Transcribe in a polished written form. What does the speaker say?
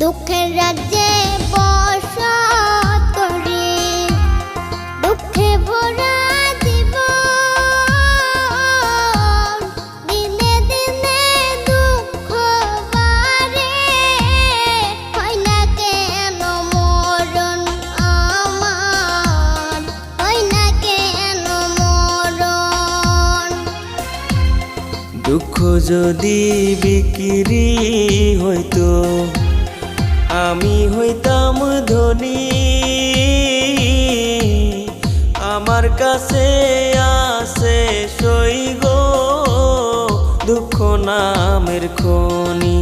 দুঃখের রাজ্যে বসত করি, দুঃখে ভরা জীবন, দিনে দিনে দুঃখ বাড়ে, হয় না কেন মরণ আমার, হয় না কেন মরণ। দুঃখ যদি বিক্রি হইতো আমি হইতাম ধনী, আমার কাছে আছে সই গো দুঃখ নামের খনি।